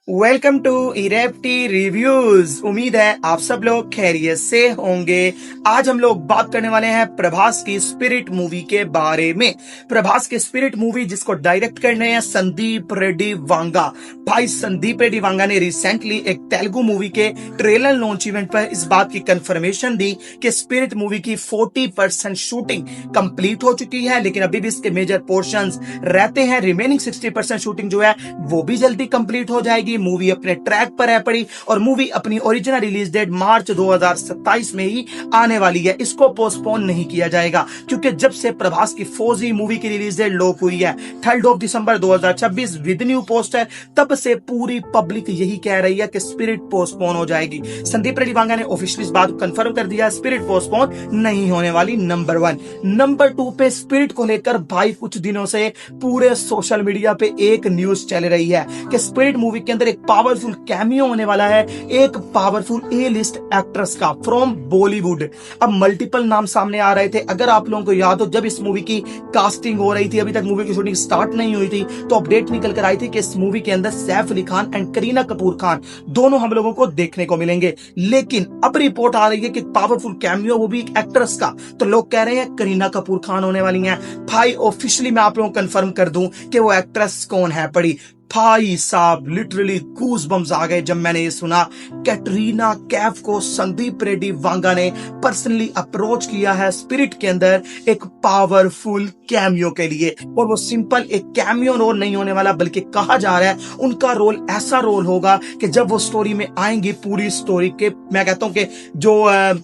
Welcome to इरेप्टी reviews. उम्मीद है आप सब लोग खैरियत से होंगे। आज हम लोग बात करने वाले हैं प्रभास की स्पिरिट मूवी के बारे में। प्रभास की स्पिरिट मूवी जिसको डायरेक्ट करने हैं संदीप रेड्डी वांगा। भाई संदीप रेड्डी वांगा ने रिसेंटली एक तेलुगु मूवी के ट्रेलर लॉन्च इवेंट पर इस बात की कंफर्मेशन दी कि स्पिरिट मूवी की 40% शूटिंग कंप्लीट हो चुकी है, लेकिन अभी भी इसके मेजर पोर्शंस रहते हैं। रिमेनिंग 60% शूटिंग जो है वो भी जल्दी कंप्लीट हो जाएगी। मूवी अपने ट्रैक पर है पड़ी और मूवी अपनी ओरिजिनल रिलीज डेट मार्च 2027 में ही आने वाली है। इसको पोस्टपोन नहीं किया जाएगा क्योंकि जब से प्रभास की फौजी मूवी की रिलीज डेट लॉक हुई है 3 दिसंबर 2026 विद न्यू पोस्टर, तब से पूरी पब्लिक यही कह रही है कि स्पिरिट पोस्टपोन हो जाएगी। संदीप रेड्डी वांगा ने ऑफिशियली इस बात को कंफर्म कर दिया, स्पिरिट पोस्टपोन नहीं होने वाली। नंबर 1। नंबर 2 पे स्पिरिट को लेकर भाई कुछ दिनों से पूरे सोशल मीडिया पे एक न्यूज चल रही है कि स्पिरिट मूवी के अंदर एक पावरफुल कैमियो होने वाला है एक पावरफुल ए लिस्ट एक्ट्रेस का फ्रॉम बॉलीवुड। अब मल्टीपल नाम सामने आ रहे थे। अगर आप लोगों को याद हो, जब इस मूवी की कास्टिंग हो रही थी, अभी तक मूवी की शूटिंग स्टार्ट नहीं हुई थी, तो अपडेट निकल कर आई थी कि इस मूवी के अंदर सैफ अली खान एंड करीना कपूर खान दोनों हम लोगों को देखने को मिलेंगे। लेकिन अब रिपोर्ट आ रही है कि पावरफुल कैमियो, वो भी एक एक्ट्रेस का, तो लोग कह रहे हैं करीना कपूर खान होने वाली हैं। भाई ऑफिशियली मैं आप लोगों को कंफर्म कर दूं कि वो एक्ट्रेस कौन है पड़ी। भाई साहब लिटरली गूज बम्स आ गए जब मैंने ये सुना। कैटरीना कैफ को संदीप रेड्डी वांगा ने पर्सनली अप्रोच किया है स्पिरिट के अंदर एक पावरफुल कैमियो के लिए, और वो सिंपल एक कैमियो रोल नहीं होने वाला, बल्कि कहा जा रहा है उनका रोल ऐसा रोल होगा कि जब वो स्टोरी में आएंगी, पूरी स्टोरी के मैं कहता हूं कि जो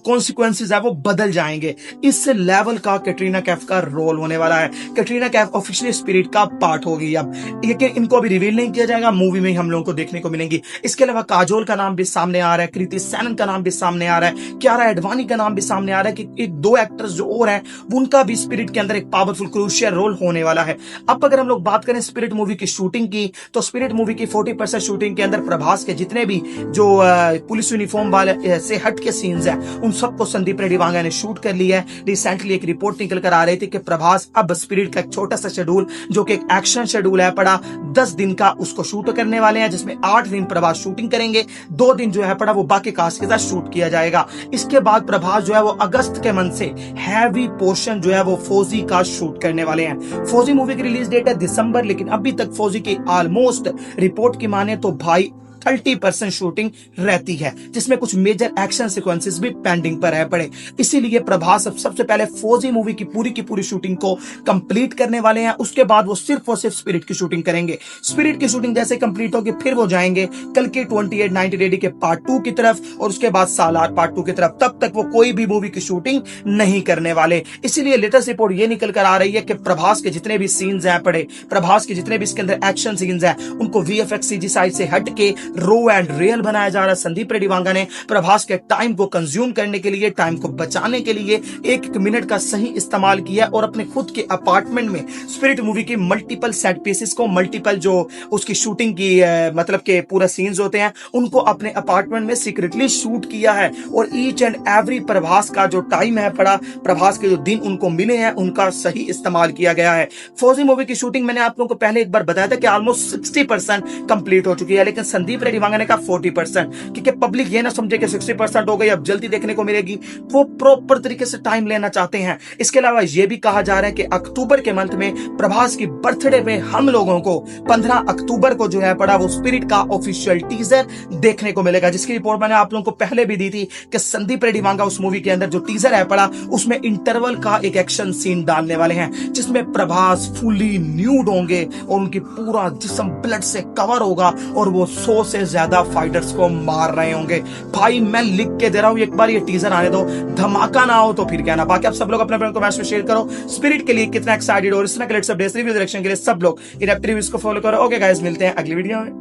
कॉन्सिक्वेंसेस है वो बदल जाएंगे। इस लेवल का कैटरीना कैफ का रोल होने वाला है। कैटरीना कैफ ऑफिशियली स्पिरिट का पार्ट होगी। अब लेकिन इनको अभी रिवील नहीं किया जाएगा, मूवी में ही हम लोगों को देखने को मिलेंगी। इसके अलावा काजोल का नाम भी सामने आ रहा है, कृति सैनन का नाम भी सामने आ रहा है, कियारा एडवाणी का नाम भी सामने आ रहा है कि एक दो एक्टर्स जो और हैं उनका भी स्पिरिट के अंदर एक पावरफुल क्रूशियल रोल होने वाला है। अब अगर हम लोग बात करें स्पिरिट मूवी की शूटिंग की, तो स्पिरिट मूवी की 40% शूटिंग के अंदर प्रभास के जितने भी जो पुलिस यूनिफॉर्म वाले से हट के सीन्स हैं उन सबको संदीप रेड्डी वांगा ने शूट कर लिया है। रिसेंटली एक रिपोर्ट निकल कर आ रही थी कि प्रभास अब स्पिरिट का एक छोटा सा शेड्यूल जो कि एक एक्शन शेड्यूल है पड़ा 10 दिन का, उसको शूट करने वाले हैं, जिसमें 8 दिन प्रभास शूटिंग करेंगे, 2 दिन जो है पड़ा वो बाकी कास्ट के साथ शूट किया जाएगा। इसके बाद प्रभास जो है वो अगस्त के मंथ से हैवी पोर्शन जो है वो फौजी का शूट करने वाले हैं। फौजी मूवी की रिलीज डेट है दिसंबर, लेकिन अभी तक फौजी की ऑलमोस्ट रिपोर्ट की माने तो भाई 30% शूटिंग रहती है, जिसमें कुछ मेजर एक्शन सीक्वेंसेस भी पेंडिंग पर है पड़े। इसीलिए प्रभास अब सबसे पहले फौजी मूवी की पूरी शूटिंग को कंप्लीट करने वाले हैं। उसके बाद वो सिर्फ और सिर्फ स्पिरिट की शूटिंग करेंगे। स्पिरिट की शूटिंग जैसे कंप्लीट होगी फिर वो जाएंगे कल के 2890 रेडी के पार्ट 2 की तरफ, और उसके बाद सालार पार्ट 2 की तरफ। तब तक वो कोई भी मूवी की शूटिंग नहीं करने वाले। इसीलिए लेटेस्ट रिपोर्ट ये निकल कर आ रही है कि प्रभास के जितने भी सीन्स हैं पड़े, प्रभास के जितने भी इसके अंदर एक्शन सीन्स हैं, उनको वीएफएक्स सीजी साइड से हट के रो एंड रियल बनाया जा रहा है। संदीप रेड्डी वांगा ने प्रभास के टाइम को कंज्यूम करने के लिए, टाइम को बचाने के लिए 1 मिनट का सही इस्तेमाल किया और अपने खुद के अपार्टमेंट में स्पिरिट मूवी की मल्टीपल सेट पीसेस को, मल्टीपल जो उसकी शूटिंग की मतलब के पूरा सीन्स होते हैं उनको अपने अपार्टमेंट में सीक्रेटली शूट किया है। और ईच एंड एवरी प्रभास का जो टाइम है पड़ा, प्रभास के जो दिन उनको मिले हैं उनका सही इस्तेमाल किया गया है। फौजी मूवी की शूटिंग मैंने आप लोगों को पहले एक बार बताया था कि ऑलमोस्ट 60% कंप्लीट हो चुकी है, लेकिन संदीप रेड्डी वांगा ने कहा 40%, क्योंकि पब्लिक ये ना समझे कि 60% हो गई अब जल्दी देखने को मिलेगी। वो प्रॉपर तरीके से टाइम लेना चाहते हैं। इसके अलावा ये भी कहा जा रहा है कि अक्टूबर के मंथ में प्रभास की बर्थडे पे हम लोगों को 15 अक्टूबर को जो है पड़ा वो स्पिरिट का ऑफिशियल टीजर देखने को मिलेगा, जिसकी रिपोर्ट मैंने आप लोगों को पहले भी दी थी कि संदीप रेड्डी वांगा उस मूवी के अंदर जो टीजर है पड़ा उसमें इंटरवल का एक एक्शन सीन डालने वाले हैं, जिसमें प्रभास फुली न्यूड होंगे और उनकी पूरा जिस्म ब्लड से कवर होगा और वो 100 से ज्यादा फाइटर्स को मार रहे होंगे। भाई मैं लिख के दे रहा हूं, एक बार ये टीजर आने दो, धमाका ना हो तो फिर कहना। बाकी आप सब लोग अपने अपने कमेंट्स में शेयर करो स्पिरिट के लिए कितना एक्साइटेड और इस तरह के लेट्स अपडेट्स रिव्यू डायरेक्शन के लिए सब लोग इरेप्टी रिव्यूज को फॉलो करो। ओके गाइस, मिलते हैं अगली वीडियो में।